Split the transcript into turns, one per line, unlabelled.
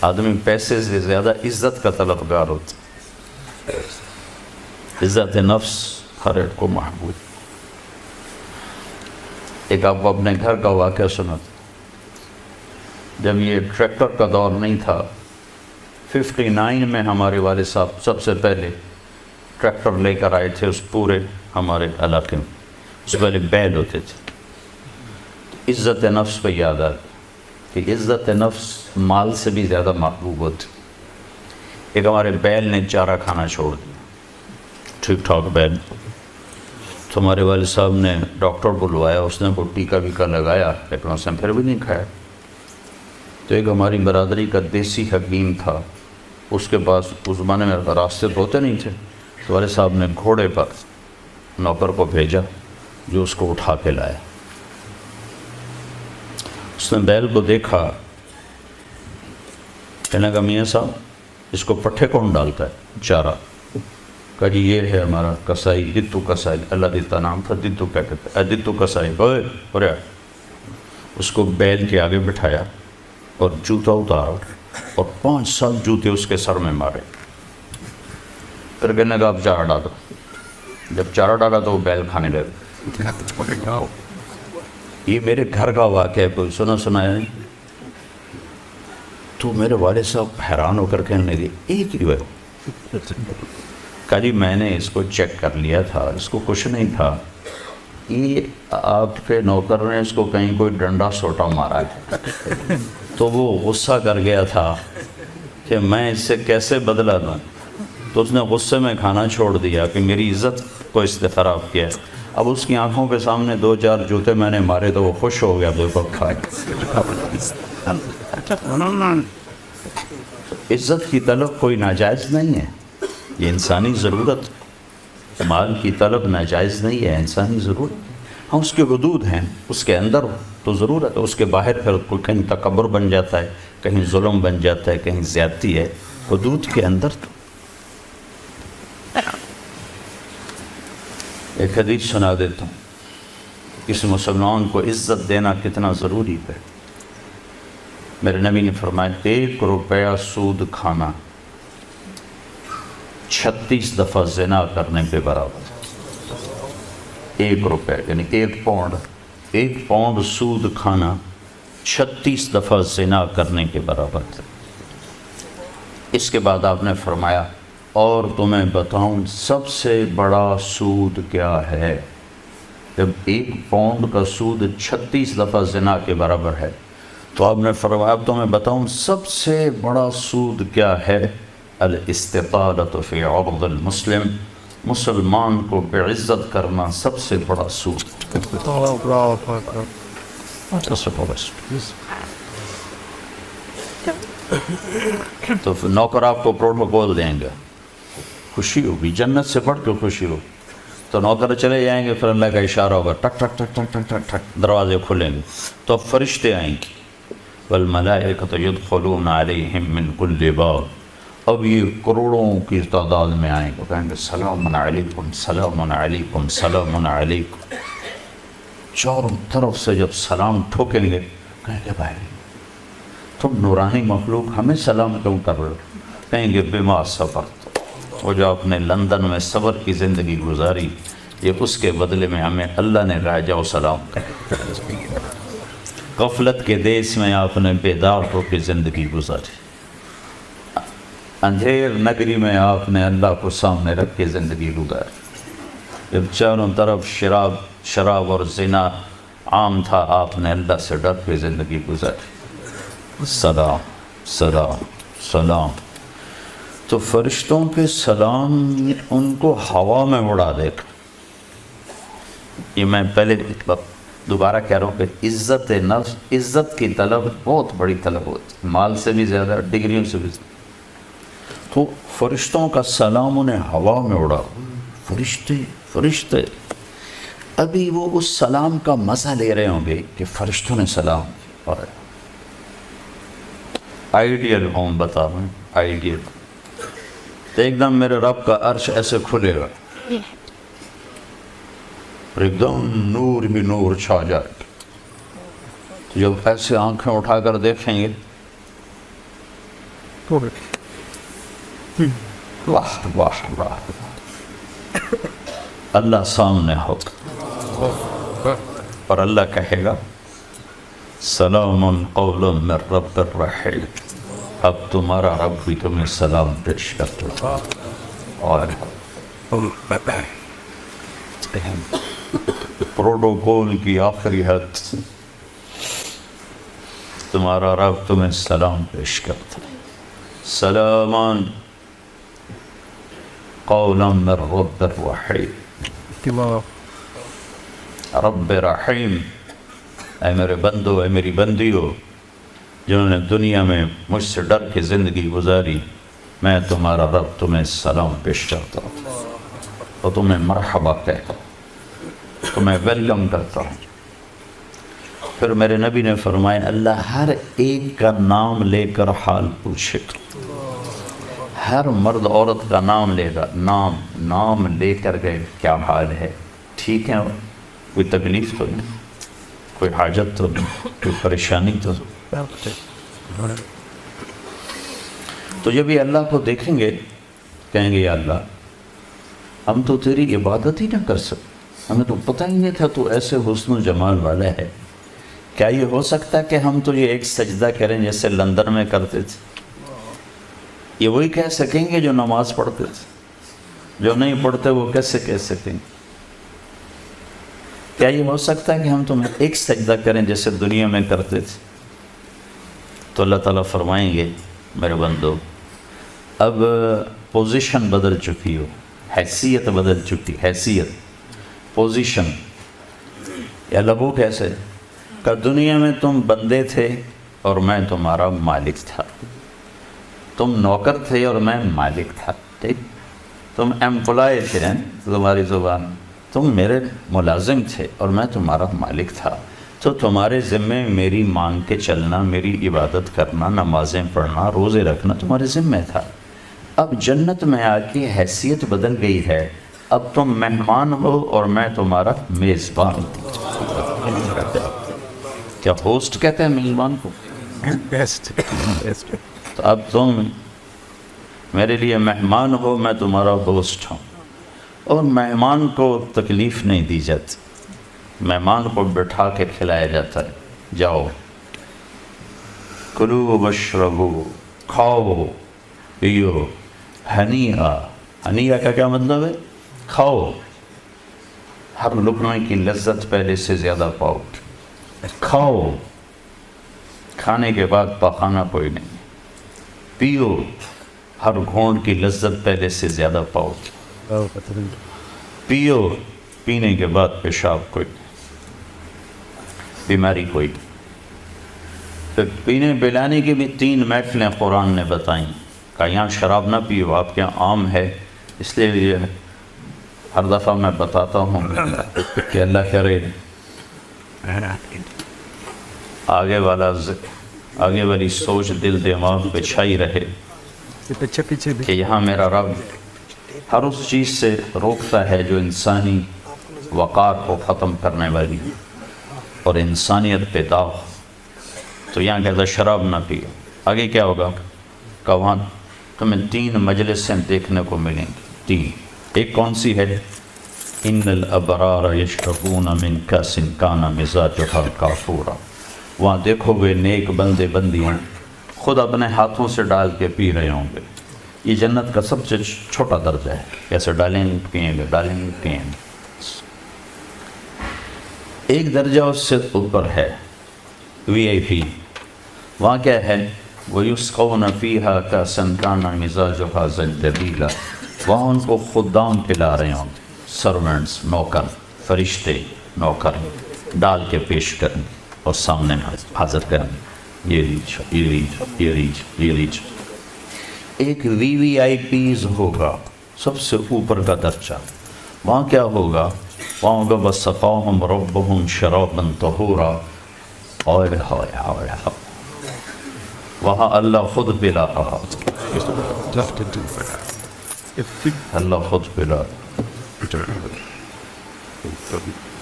آدمی پیسے سے زیادہ عزت کا طلبگار ہوتا، عزت نفس ہر ایک کو محبوب۔ ایک آپ کو اپنے گھر کا واقعہ سناتا، جب یہ ٹریکٹر کا دور نہیں تھا، 59 میں ہمارے والد صاحب سب سے پہلے ٹریکٹر لے کر آئے تھے اس پورے ہمارے علاقے میں۔ اس سے پہلے بیل ہوتے تھے۔ عزت نفس پہ یاد آتی کہ عزت نفس مال سے بھی زیادہ محبوب ہوتی۔ ایک ہمارے بیل نے چارہ کھانا چھوڑ دیا، ٹھیک ٹھاک بیل، تو ہمارے والد صاحب نے ڈاکٹر بلوایا، اس نے وہ ٹیکا ویکا لگایا، لیکن اس نے پھر بھی نہیں کھایا۔ تو ایک ہماری برادری کا دیسی حکیم تھا، اس کے پاس اس زمانے میں راستے تو ہوتے نہیں تھے، تو والد صاحب نے گھوڑے پر نوکر کو بھیجا جو اس کو اٹھا کے لایا۔ اس نے بیل کو دیکھا، کہنے لگا میاں صاحب اس کو پٹھے کون ڈالتا ہے چارہ؟ کہا جی یہ ہے ہمارا کسائی، دتو کسائی، اللہ دیتا نام تھا، دتو کیا کہتے ہیں، دتو کسائی، اوے اس کو بیل کے آگے بٹھایا اور جوتا اتارا اور 5 سال جوتے اس کے سر میں مارے۔ پھر کہنے لگا اب چارہ ڈالو۔ جب چارہ ڈالا تو وہ بیل کھانے لگا۔ یہ میرے گھر کا واقعہ ہے، کوئی سنایا نہیں؟ تو میرے والد صاحب حیران ہو کر کہنے لگے ایک ہی ہے؟ کہا جی میں نے اس کو چیک کر لیا تھا، اس کو کچھ نہیں تھا، یہ آپ کے نوکر نے اس کو کہیں کوئی ڈنڈا سوٹا مارا ہے، تو وہ غصہ کر گیا تھا کہ میں اس سے کیسے بدلہ دوں، تو اس نے غصے میں کھانا چھوڑ دیا کہ میری عزت کو اس نے خراب کیا۔ اب اس کی آنکھوں کے سامنے 2-4 جوتے میں نے مارے تو وہ خوش ہو گیا، بالکل کھائے۔ عزت کی طلب کوئی ناجائز نہیں ہے، یہ انسانی ضرورت، مال کی طلب ناجائز نہیں ہے، انسانی ضرورت۔ ہاں اس کے حدود ہیں، اس کے اندر تو ضرورت ہے، اس کے باہر پھر کوئی کہیں تکبر بن جاتا ہے، کہیں ظلم بن جاتا ہے، کہیں زیادتی ہے، حدود کے اندر تو۔ ایک حدیث سنا دیتا ہوں، اس مسلمان کو عزت دینا کتنا ضروری ہے۔ میرے نبی نے فرمایا 1 روپیہ سود کھانا 36 دفعہ زنا کرنے کے برابر۔ 1 روپیہ یعنی 1 پاؤنڈ سود کھانا 36 دفعہ زنا کرنے کے برابر تھا۔ اس کے بعد آپ نے فرمایا اور تمہیں بتاؤں سب سے بڑا سود کیا ہے؟ جب 1 پاؤنڈ کا سود 36 دفعہ زنا کے برابر ہے تو آپ نے فرمایا اب تمہیں بتاؤں سب سے بڑا سود کیا ہے؟ الاستطالۃ فی عرض المسلم، مسلمان کو بعزت کرنا سب سے بڑا سود۔ تو نوکر آپ کو پروٹوکول دیں گے، خوشی ہوگی، جنت سے بڑھ کے خوشی ہوگی۔ تو نوکر چلے جائیں گے، پھر اللہ کا اشارہ ہوگا، ٹک ٹک ٹک ٹک ٹک ٹک ٹک، دروازے کھلیں گے تو اب فرشتے آئیں گے، والملائکۃ یدخلون علیہم من کل باب، اب یہ کروڑوں کی تعداد میں آئیں گے، کہیں گے سلام علیکم سلام علیکم سلام علیکم۔ چاروں طرف سے جب سلام ٹھوکیں گے کہیں گے بھائی تم نورانی مخلوق ہمیں سلام کیوں کر رہے ہو؟ کہیں گے بما صبرت، وہ جو آپ نے لندن میں صبر کی زندگی گزاری، یہ اس کے بدلے میں ہمیں اللہ نے کہا جاؤ سلام کر۔ غفلت کے دیس میں آپ نے بیدار ہو کے زندگی گزاری، اندھیر نگری میں آپ نے اللہ کو سامنے رکھ کے زندگی گزاری، جب چاروں طرف شراب اور زنا عام تھا آپ نے اللہ سے ڈر کے زندگی گزاری۔ سلام سلام سلام، تو فرشتوں کے سلام ان کو ہوا میں اڑا دے گا۔ یہ میں پہلے دوبارہ کہہ رہا ہوں کہ عزت نفس، عزت کی طلب بہت بڑی طلب ہوتی ہے، مال سے بھی زیادہ، ڈگریوں سے بھی زیادہ۔ تو فرشتوں کا سلام انہیں ہوا میں اڑا، فرشتے ابھی وہ اس سلام کا مزہ لے رہے ہوں گے کہ فرشتوں نے سلام کیا۔ اور آئیڈیل ہوم بتا رہا ہوں، آئیڈیل، تو ایک دم میرے رب کا عرش ایسے کھلے گا، ایک دم نور بھی نور چھا جائے گا۔ جب ایسے آنکھیں اٹھا کر دیکھیں گے واہ واہ واہ، اللہ سامنے ہوگا اور اللہ کہے گا سلام قول من رب الرحیم، اب تمہارا رب بھی تمہیں سلام پیش کرتا اور پروٹوکول کی آخری حد، تمہارا رب تمہیں سلام پیش کرتا ہے، سلامان قولا من رب الرحیم، رب رحیم، اے میرے بندو، اے میری بندیو جنہوں نے دنیا میں مجھ سے ڈر کے زندگی گزاری، میں تمہارا رب تمہیں سلام پیش کرتا ہوں اور تمہیں مرحبا کہتا ہوں، تمہیں ویلکم کرتا ہوں۔ پھر میرے نبی نے فرمایا اللہ ہر ایک کا نام لے کر حال پوچھے گا، ہر مرد عورت کا نام لے گا، نام لے کر گئے کیا حال ہے، ٹھیک ہے، کوئی تکلیف تو نہیں، کوئی حاجت تو نہیں، کوئی پریشانی تو نہیں۔ تو جب یہ اللہ کو دیکھیں گے کہیں گے یا اللہ ہم تو تیری عبادت ہی نہ کر سکتے، ہمیں تو پتہ ہی نہیں تھا تو ایسے حسن و جمال والا ہے، کیا یہ ہو سکتا ہے کہ ہم تو یہ ایک سجدہ کریں جیسے لندن میں کرتے تھے؟ یہ وہی کہہ سکیں گے جو نماز پڑھتے تھے، جو نہیں پڑھتے وہ کیسے کہہ سکیں گے؟ کیا یہ ہو سکتا ہے کہ ہم تم ایک سجدہ کریں جیسے دنیا میں کرتے تھے؟ تو اللہ تعالیٰ فرمائیں گے میرے بندو اب پوزیشن بدل چکی ہو، حیثیت بدل چکی، حیثیت، پوزیشن، یا لبو کیسے کہ دنیا میں تم بندے تھے اور میں تمہارا مالک تھا، تم نوکر تھے اور میں مالک تھا، ٹھیک، تم ایمپلائی تھے، تمہاری زبان، تم میرے ملازم تھے اور میں تمہارا مالک تھا، تو تمہارے ذمے میری مان کے چلنا، میری عبادت کرنا، نمازیں پڑھنا، روزے رکھنا تمہارے ذمے تھا۔ اب جنت میں آ کے حیثیت بدل گئی ہے، اب تم مہمان ہو اور میں تمہارا میزبان ہوں۔ کیا ہوسٹ کہتے ہیں میزبان کو؟ تو اب تم میرے لیے مہمان ہو، میں تمہارا ہوسٹ ہوں، اور مہمان کو تکلیف نہیں دی جاتی، مہمان کو بٹھا کے کھلایا جاتا ہے، جاؤ کلو واشربو، کھاؤ پیو، ہنیہا، ہنیہا کا کیا مطلب ہے؟ کھاؤ، ہر لقمے کی لذت پہلے سے زیادہ پاؤ، کھاؤ، کھانے کے بعد پخانا کوئی نہیں، پیو، ہر گھونٹ کی لذت پہلے سے زیادہ پاؤ، پیو، پینے کے بعد پیشاب کوئی نہیں، بیماری کوئی نہیں۔ پھر پینے پلانے کی بھی 3 محفلیں قرآن نے بتائیں، کہ یہاں شراب نہ پیو، آپ کے یہاں عام ہے، اس لیے ہر دفعہ میں بتاتا ہوں کہ اللہ کرے آگے والی سوچ دل دماغ پہ چھائی رہے کہ یہاں میرا رب ہر اس چیز سے روکتا ہے جو انسانی وقار کو ختم کرنے والی اور انسانیت پہ داغ، تو یہاں کہتا شراب نہ پیو۔ آگے کیا ہوگا کہ وہاں تمہیں 3 مجلسیں دیکھنے کو ملیں گی، 3۔ ایک کون سی ہے؟ ان الابرار یشربون من کاس کان مزاجها کافورا، وہاں دیکھو گے نیک بندے بندیاں خود اپنے ہاتھوں سے ڈال کے پی رہے ہوں گے۔ یہ جنت کا سب سے چھوٹا درجہ ہے، کیسے ڈالیں گے پیئیں گے، ڈالیں گے پیئیں گے۔ ایک درجہ اس سے اوپر ہے VIP، وہاں کیا ہے؟ وَيُسْقَوْنَ فِيهَا كَأْسًا كَانَ مِزَاجُهَا زَنْجَبِيلًا، وہاں ان کو خدام پلا رہے ہوں گے، سرونٹس، نوکر، فرشتے نوکر ڈال کے پیش کریں اور سامنے حاضر کریں، یہ ریچ، یہ ریچ، یہ ریچ، یہ ریچ۔ ایک VVIPs ہوگا، سب سے اوپر کا درجہ، وہاں کیا ہوگا؟ وہاں ہوگا وَسَقَاهُمْ رَبُّهُمْ شَرَابًا طَهُورًا، وہاں اللہ خود پلا رہا، اللہ خود پلا رہا۔